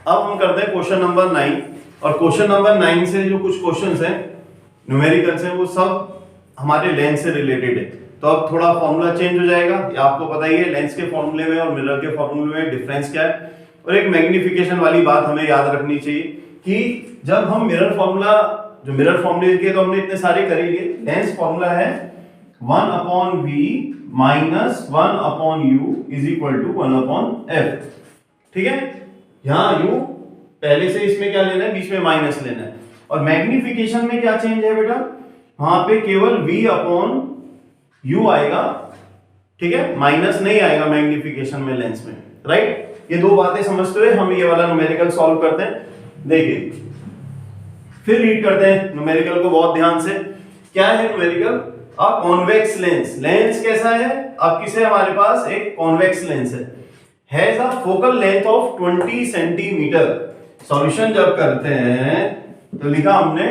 अब हम करते हैं क्वेश्चन नंबर 9 और क्वेश्चन नंबर 9 से जो कुछ क्वेश्चंस हैं न्यूमेरिकल्स हैं वो सब हमारे लेंस से रिलेटेड है। तो अब थोड़ा फॉर्मूला चेंज हो जाएगा, ये आपको पता ही है लेंस के फॉर्मूले में और मिरर के फॉर्मूले में डिफरेंस क्या है। और एक मैग्निफिकेशन वाली बात हमें याद रखनी चाहिए कि जब हम मिरर फॉर्मूला जो मिरर फॉर्मूले के तो हमने इतने सारे कर ही लिए, लेंस फॉर्मूला है 1/v minus 1/u is equal to 1/f। ठीक है, यहां u पहले से इसमें क्या लेना है, बीच में माइनस लेना है। और मैग्निफिकेशन में क्या चेंज है बेटा, वहां पे केवल v/u आएगा, ठीक है, माइनस नहीं आएगा मैग्निफिकेशन में लेंस में, राइट। ये दो बातें समझते हुए हम ये वाला न्यूमेरिकल सॉल्व करते हैं। देखिए फिर रीड करते हैं न्यूमेरिकल को बहुत ध्यान से। क्या है न्यूमेरिकल, अ कॉन्वेक्स लेंस। लेंस कैसा है, अब किसे हमारे पास एक कॉन्वेक्स लेंस है, has a focal length of 20 centimetre. Solution जब करते हैं तो लिखा हमने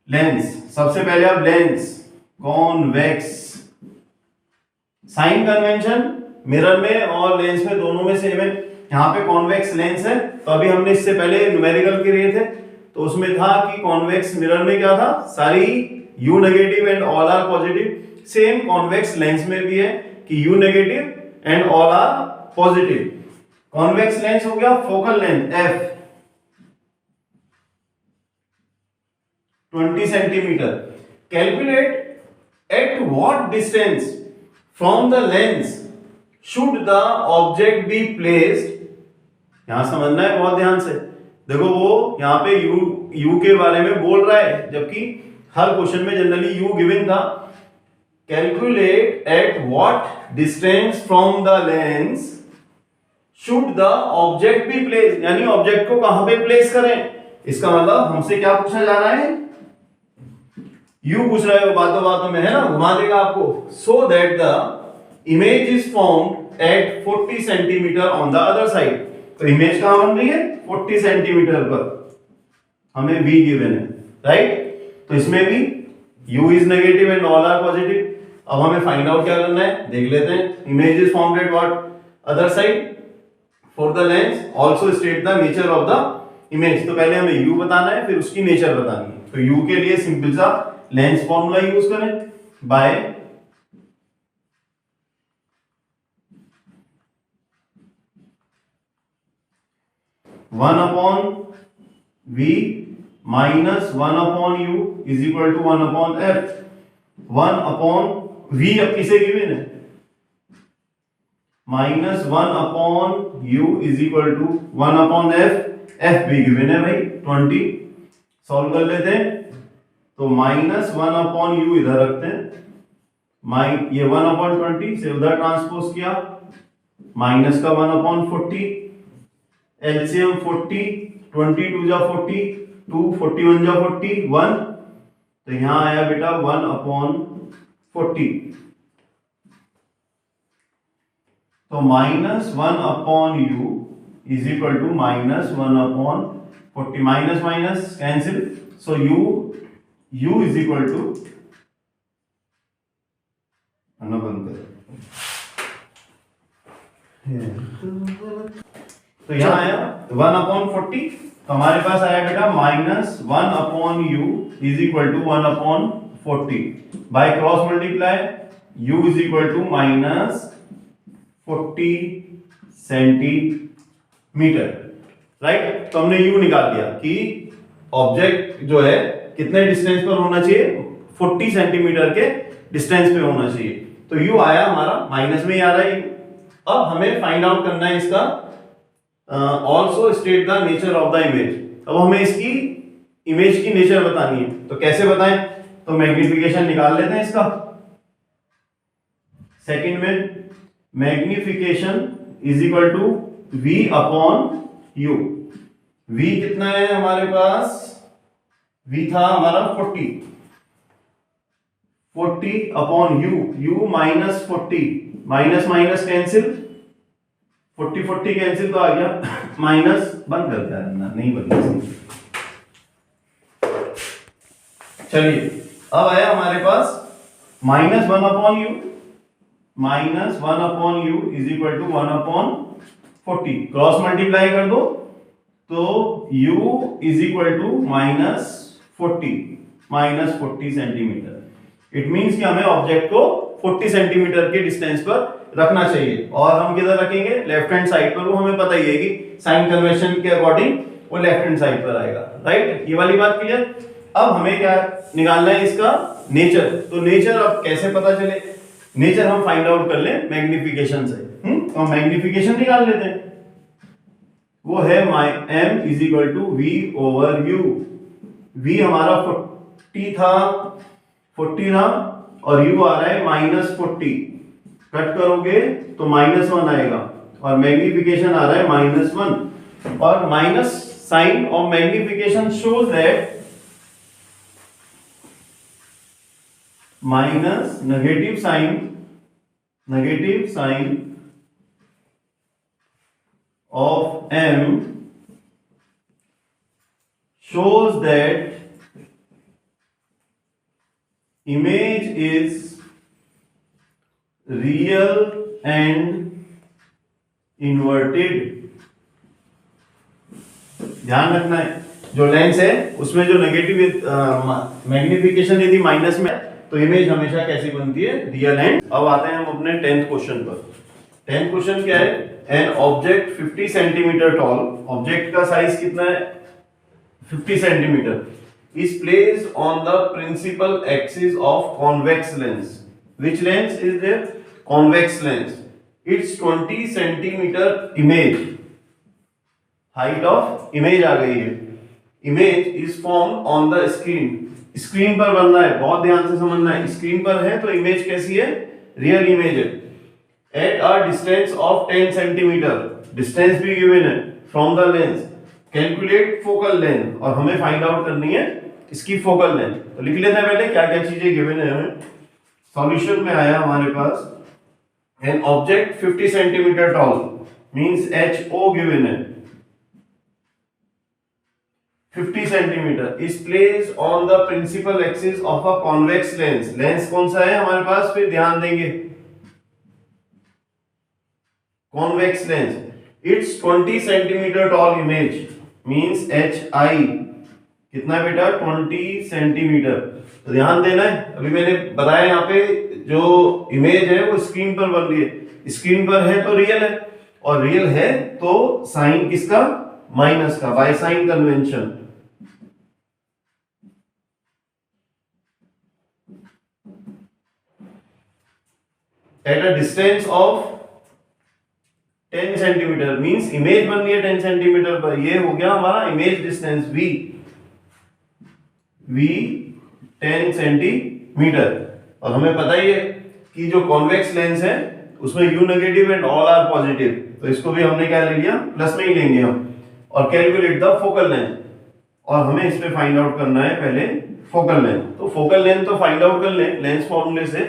लेंस, सबसे पहले अब lens convex, sign convention mirror में और लेंस में दोनों में सेम है। यहां पे कॉन्वेक्स लेंस है, तो अभी हमने इससे पहले न्यूमेरिकल किए थे तो उसमें था कि कॉन्वेक्स मिरर में क्या था, सारी U negative and all are positive. Same convex lens में भी है कि U negative and all are positive. Convex lens हो गया focal length f 20 centimetre. Calculate at what distance from the lens should the object be placed. यहां समझना है बहुत ध्यान से, देखो वो यहां पे u के बारे में बोल रहा है, जबकि हर क्वेश्चन में जनरली u गिवन था। Calculate at what distance from the lens should the object be place, यानी ऑब्जेक्ट को कहां पे प्लेस करें। इसका मतलब हमसे क्या पूछा जा रहा है, u पूछ रहा है, वो बातों बातों में है ना, घुमा देगा आपको। So that the image is formed at 40 centimetre on the other side. तो इमेज कहां बन रही है, 40 सेंटीमीटर पर, हमें v गिवन है, राइट। तो इसमें भी u is negative and all are positive. अब हमें फाइंड आउट क्या करना है, देख लेते हैं। Image is formed at what other side for the lens, also state the nature of the image. तो पहले हमें u बताना है, फिर उसकी नेचर बतानी है। तो u के लिए सिंपल सा लेंस फॉर्मूला यूज करें, by one upon v minus 1/u is equal to 1/f। 1/v अब किसे गिवन है, minus 1/u is equal to 1/f। f भी गिवन है भाई 20। सॉल्व कर लेते हैं, तो माइनस 1/u इधर रखते हैं, ये 1/20 से उधर ट्रांसपोज किया, माइनस का 1/40, एलसीएम 40, 22 जा 40, 2 41 जा 40, 1, तो यहां आया बेटा 1/40। तो minus 1/u is equal to minus 1/40, minus minus cancel, so u is equal to बंद कर, तो यहां आया 1/40, तो हमारे पास आया बेटा minus 1/u is equal to 1/40 by cross multiply u is equal to minus 40 centimetre, right. तो हमने u निकाल दिया कि ऑब्जेक्ट जो है कितने डिस्टेंस पर होना चाहिए, 40 सेंटीमीटर के डिस्टेंस पे होना चाहिए। तो u आया हमारा, माइनस में ही आ रहा है। अब हमें फाइंड आउट करना है इसका also state the nature of the image. अब हमें इसकी इमेज की नेचर बतानी है, तो कैसे बताएं, तो मैग्निफिकेशन निकाल लेते हैं इसका। सेकंड में magnification is equal to v/u। v कितना है हमारे पास, v था हमारा 40/u, u minus 40, minus minus cancel, 40 cancel तो आ गया, माइनस बंद कर दिया, नहीं बदला। चलिए अब आया हमारे पास minus 1/u, minus 1/u is equal to 1/40, cross multiply कर दो, तो u is equal to -40 centimetre. It means कि हमें ऑब्जेक्ट को 40 सेंटीमीटर के डिस्टेंस पर रखना चाहिए। और हम किधर रखेंगे? लेफ्ट हैंड साइड पर। वो हमें पता ही है कि साइन कन्वेंशन के अकॉर्डिंग वो लेफ्ट हैंड साइड पर आएगा, राइट? ये वाली बात क्लियर? अब हमें क्या निकालना है? इसका नेचर। तो नेचर अब कैसे पता चले? नेचर हम फाइंड आउट कर ले मैग्निफिकेशन से। तो मैग्निफिकेशन निकाल लेते हैं। वो है m is equal to v over u। v हमारा 40 था और u आ रहा है -40। कट करोगे तो -1 आएगा और मैग्निफिकेशन आ रहा है -1। और minus sign of magnification shows that negative sign of m shows that image is real and inverted। ध्यान रखना है, जो लेंस है उसमें जो नेगेटिव मैग्निफिकेशन यदि माइनस में तो इमेज हमेशा कैसी बनती है? Real and. अब आते हैं हम अपने 10th क्वेश्चन पर। 10th क्वेश्चन क्या है? An object 50 centimetre tall, object का साइज कितना है? 50 centimetre is placed on the principal axis of convex lens. Which lens is there? Convex lens. It's 20 centimetre image, height of image आ गई है। Image is formed on the screen. Screen पर बन रहा है, बहुत ध्यान से समझना है। स्क्रीन पर है तो इमेज कैसी है? रियल इमेज है। At a distance of 10 centimeter, distance भी गिवन है from the lens. Calculate focal length, और हमें फाइंड आउट करनी है इसकी फोकल लेंथ। तो लिख लेते हैं पहले क्या क्या चीजें गिवन है हमें। सॉल्यूशन में आया हमारे पास an object 50 centimetre tall means HO given है 50 centimetre is placed on the principal axis of a convex lens. Lens कौन सा है हमारे पास? फिर ध्यान देंगे, convex lens। It's 20 centimeter tall image means HI कितना है बेटा? 20 सेंटीमीटर। तो ध्यान देना है, अभी मैंने बताया यहाँ पे जो इमेज है वो स्क्रीन पर बन रही है। स्क्रीन पर है तो रियल है, और रियल है तो साइन किसका? माइनस का, by sine convention. At a distance of 10 centimetre means image बन रही है 10 सेंटीमीटर पर। ये हो गया हमारा इमेज डिस्टेंस v 10 सेंटीमीटर। और हमें पता ही है कि जो कॉन्वेक्स लेंस है उसमें u negative and all are positive, तो इसको भी हमने क्या ले लिया? प्लस में ही लेंगे हम। और कैलकुलेट द फोकल लेंथ, और हमें इस पे फाइंड आउट करना है पहले फोकल लेंथ। तो फोकल लेंथ तो फाइंड आउट कर लें लेंस फॉर्मूले से,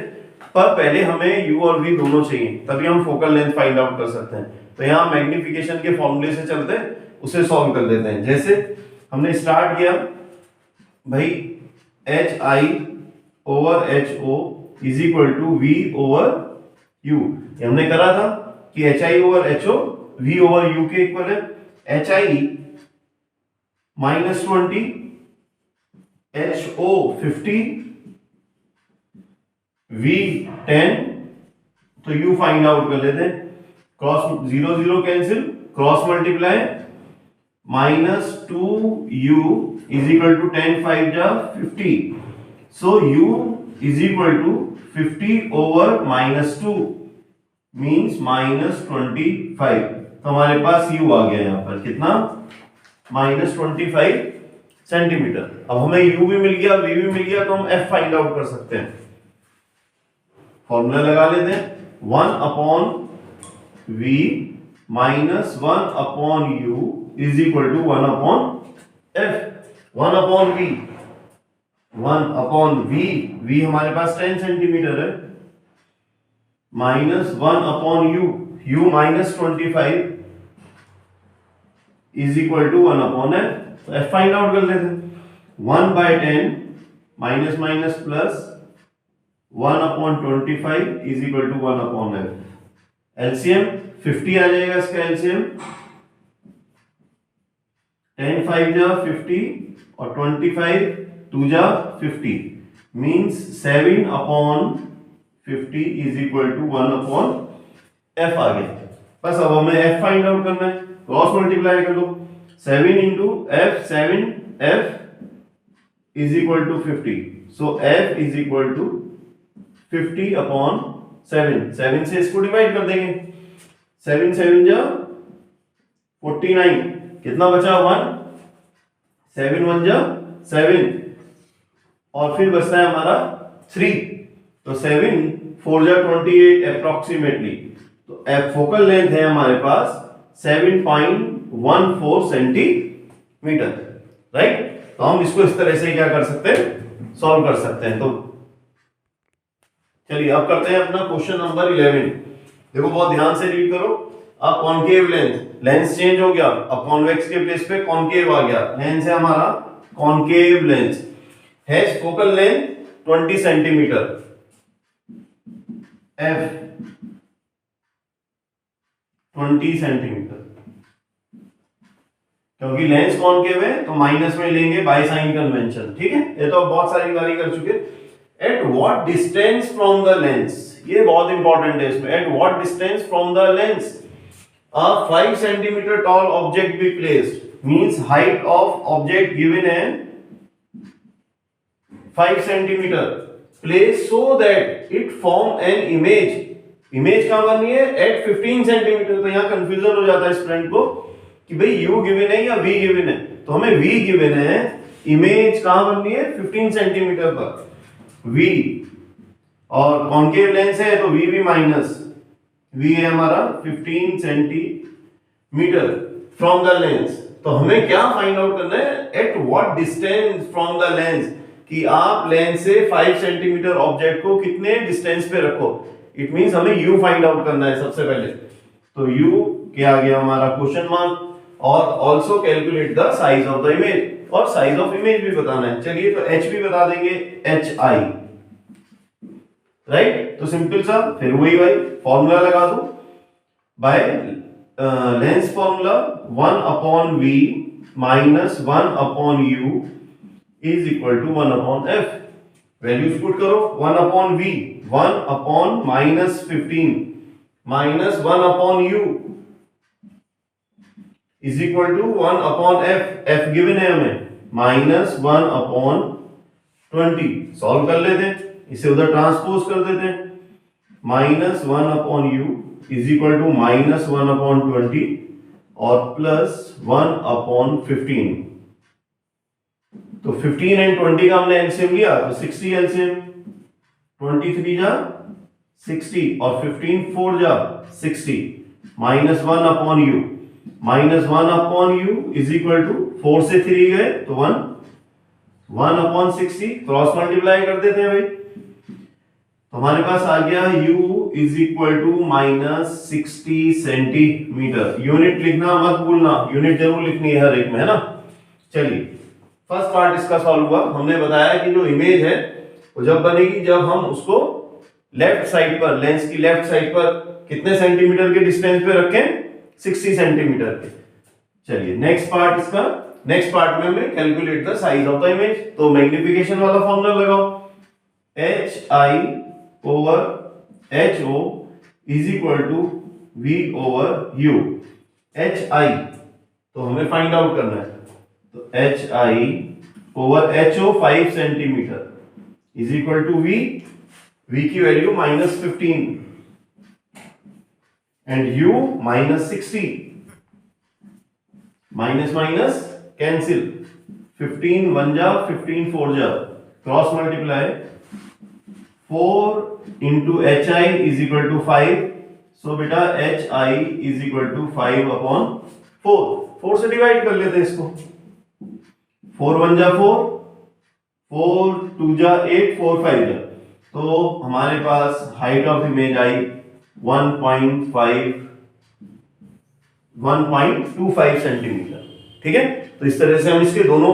पर पहले हमें u और v दोनों चाहिए, तभी हम फोकल लेंथ फाइंड आउट कर सकते हैं। तो यहाँ मैग्निफिकेशन के फॉर्मूले से चलते हैं, उसे सॉल्व कर देते हैं। जैसे हमने स्टार्ट किया भाई HI over HO is equal to V over U। ये हमने करा था कि HI over HO V over U के इक्वल है। HI -20 HO 50 V 10, तो U फाइंड आउट कर लेते हैं। Cross 0 0 cancel, cross multiply -2U is equal to 10 5 जा 50। So U is equal to 50 over -2 means -25। तो हमारे पास U आ गया यहाँ पर कितना? -25 सेंटीमीटर। अब हमें U भी मिल गया, V भी मिल गया, तो हम F फाइंड आउट कर सकते हैं। फॉर्मूला लगा लेते हैं, 1 upon V minus 1 upon U is equal to 1 upon F। 1 upon V, 1 upon V हमारे पास 10 सेंटीमीटर है, minus 1 upon U -25 is equal to 1 upon F। तो F फाइंड आउट कर लेते हैं। 1/10 minus minus plus 1 upon 25 is equal to 1 upon F। LCM 50 आ जाएगा इसका एलसीएम 10 5 जा 50 और 25 2 जा 50 means 7 upon 50 is equal to 1 upon f आ गया। बस अब हमें f फाइंड आउट करना है, क्रॉस मल्टीप्लाई कर दो 7 into f 7 f is equal to 50 so f is equal to 50 upon 7 से इसको डिवाइड कर देंगे 7 7 जा 49 कितना बचा 1 7 1 जा 7 और फिर बचता है हमारा 3 तो 7 4 जा 28 अप्रोक्सीमेटली तो फोकल लेंथ है हमारे पास 7.14 सेंटीमीटर राइट। तो हम इसको इस तरह से क्या कर सकते हैं सॉल्व कर सकते हैं। तो चलिए अब करते हैं अपना क्वेश्चन नंबर 11। देखो बहुत ध्यान से रीड करो। अब कॉनकेव लेंस चेंज हो गया, अब कॉन्वेक्स के प्लेस पे कॉनकेव आ गया। लेंस है हमारा concave lens has focal length 20 centimetre f 20 centimetre क्योंकि लेंस कॉनकेव है तो माइनस में लेंगे बाय साइन कन्वेंशन। ठीक है, ये तो बहुत सारी बारी कर चुके। Eight what distance from the lens, ये बहुत इंपॉर्टेंट है इसमें। Eight what distance from the lens a 5 centimeter tall object be placed means height of object given है 5 centimeter placed so that it form an image। Image कहां बननी है eight 15 centimetre. तो यहां कंफ्यूजन हो जाता है स्टूडेंट को कि भाई u गिवन है या v गिवन है। तो हमें v गिवन है, इमेज कहां बननी है 15 सेंटीमीटर पर v और कॉनकेव लेंस है तो v भी माइनस v है हमारा 15 सेंटीमीटर फ्रॉम द लेंस। तो हमें क्या फाइंड आउट करना है eight what distance from the lens कि आप लेंस से 5 सेंटीमीटर ऑब्जेक्ट को कितने डिस्टेंस पे रखो। इट मींस हमें u फाइंड आउट करना है सबसे पहले। तो u क्या आ गया हमारा क्वेश्चन मार्क और also calculate the size of the image और साइज ऑफ इमेज भी बताना है। चलिए तो h भी बता देंगे hi राइट। तो सिंपल सा फिर वही भाई फॉर्मूला लगा दो by lens formula 1 upon v minus 1 upon u is equal to 1 upon f। Values put करो 1 upon v 1 upon minus 15 minus 1 upon u is equal to 1 upon f given है हमें माइनस 1 अपॉन 20। सॉल्व कर लेते हैं, इसे उधर transpose कर देते हैं। Minus 1 upon u is equal to minus 1 upon 20 और प्लस 1 अपॉन 15। तो 15 एंड 20 का हमने एलसीएम लिया तो 60 एलसीएम 23 जा 60 और 15 4 जा 60 minus 1 upon u minus 1 upon u is equal to 4 से 3 गए तो 1 अपॉन 60 क्रॉस मल्टीप्लाई कर देते हैं भाई। तो हमारे पास आ गया u is equal to minus 60 centimetre. Unit लिखना मत भूलना, यूनिट जरूर लिखनी है हर एक में, है ना। चलिए फर्स्ट पार्ट इसका सॉल्व हुआ। हमने बताया कि जो इमेज है वो जब बनेगी जब हम उसको लेफ्ट साइड पर लेंस की लेफ्ट साइड पर कितने सेंटीमीटर के डिस्टेंस पे रखें 60 सेंटीमीटर पे। चलिए नेक्स्ट पार्ट में हमें calculate the size of the image. तो मैग्निफिकेशन वाला फॉर्मूला लगाओ hi over ho is equal to v over u। hi तो हमें फाइंड आउट करना है तो hi over ho 5 centimetre is equal to v की value minus 15 and u minus 60। Minus minus cancel 15 1 जा 15 4 जा cross multiply 4 into hi is equal to 5। so बेटा hi is equal to 5 upon 4 से divide कर लेते हैं इसको। 4 1 जा 4 2 जा 8 4 5 जा तो हमारे पास हाइट ऑफ इमेज आई 1.25 सेंटीमीटर। ठीक है, तो इस तरह से हम इसके दोनों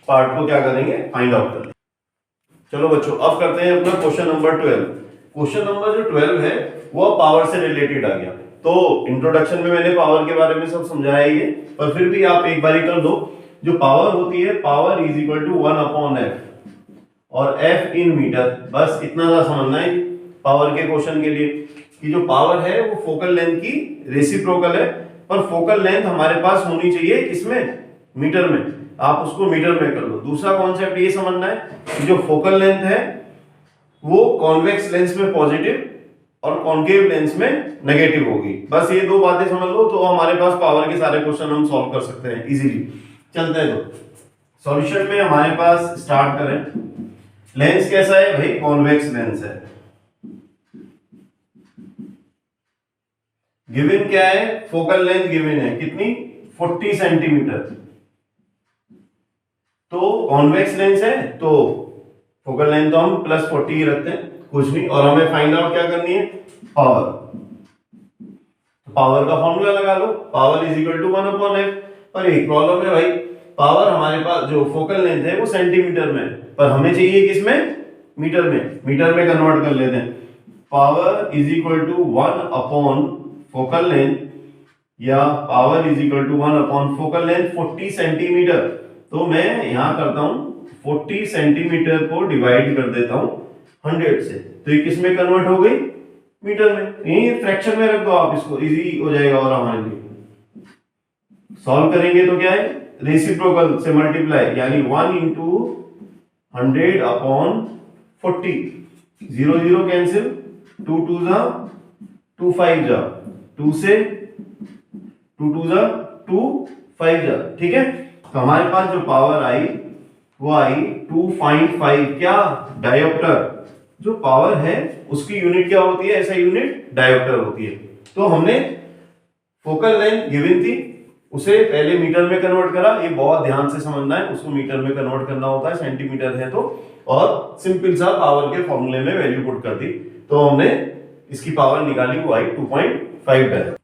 पार्ट को क्या करेंगे फाइंड आउट करेंगे। चलो बच्चों अब करते हैं अपना क्वेश्चन नंबर 12। क्वेश्चन नंबर जो 12 है वो पावर से रिलेटेड आ गया। तो इंट्रोडक्शन में मैंने पावर के बारे में सब समझाया ही है, पर फिर भी आप एक बारी कर दो जो पावर होती है, power is equal to 1/f और f इन मीटर। बस इतना सा समझना है पावर के क्वेश्चन के लिए कि जो पावर है वो फोकल लेंथ की रेसिप्रोकल है, पर फोकल लेंथ हमारे पास होनी चाहिए किसमें, मीटर में। आप उसको मीटर में कर लो। दूसरा कॉन्सेप्ट ये समझना है कि जो फोकल लेंथ है वो कॉन्वेक्स लेंस में पॉजिटिव और कॉन्केव लेंस में नेगेटिव होगी। बस ये दो बातें समझ लो तो हमारे पास पावर के सारे क्वेश्चन हम सॉल्व कर सकते हैं इजीली। चलते हैं तो सॉल्यूशन में हमारे पास स्टार्ट करें। लेंस कैसा है भाई, कॉन्वेक्स लेंस है। गिवन क्या है, फोकल लेंथ गिवन है कितनी, 40 सेंटीमीटर। तो कॉन्वेक्स लेंस है तो फोकल लेंथ तो हम +40 ही रखते हैं, कुछ नहीं। और हमें फाइंड आउट क्या करनी है, पावर। तो पावर का फॉर्मूला लगा लो, power is equal to 1/f। पर एक प्रॉब्लम है भाई, पावर हमारे पास जो फोकल लेंथ है वो सेंटीमीटर में है, पर हमें चाहिए किसमें, मीटर में। मीटर में कन्वर्ट कर लेते हैं। Power is equal to one by focal length, या power is equal to one by focal length 40 centimetre. तो मैं यहां करता हूं 40 सेंटीमीटर को डिवाइड कर देता हूं 100 से, तो ये किस में कन्वर्ट हो गई, मीटर में। यही फ्रैक्शन में रख दो आप इसको, इजी हो जाएगा और हमारे लिए। सॉल्व करेंगे तो क्या है, रेसिप्रोकल से मल्टीप्लाई, यानी 1 × 100/40। 0 0 कैंसिल, 2 2 जा 2 5 जा, 2 से 2 2 जा 2 5 जा, ठीक है। तो हमारे पास जो पावर आई वो आई 2.5। क्या, डायोप्टर। जो पावर है उसकी यूनिट क्या होती है, ऐसा यूनिट डायोप्टर होती है। तो हमने फोकल लेंथ गिवन थी, उसे पहले मीटर में कन्वर्ट करा। ये बहुत ध्यान से समझना है, उसको मीटर में कन्वर्ट करना होता है, सेंटीमीटर है तो। और सिंपल सा पावर के फॉर्मूले में वैल्यू पुट कर दी, तो हमने इसकी पावर निकाली, वो आई 2.5 है।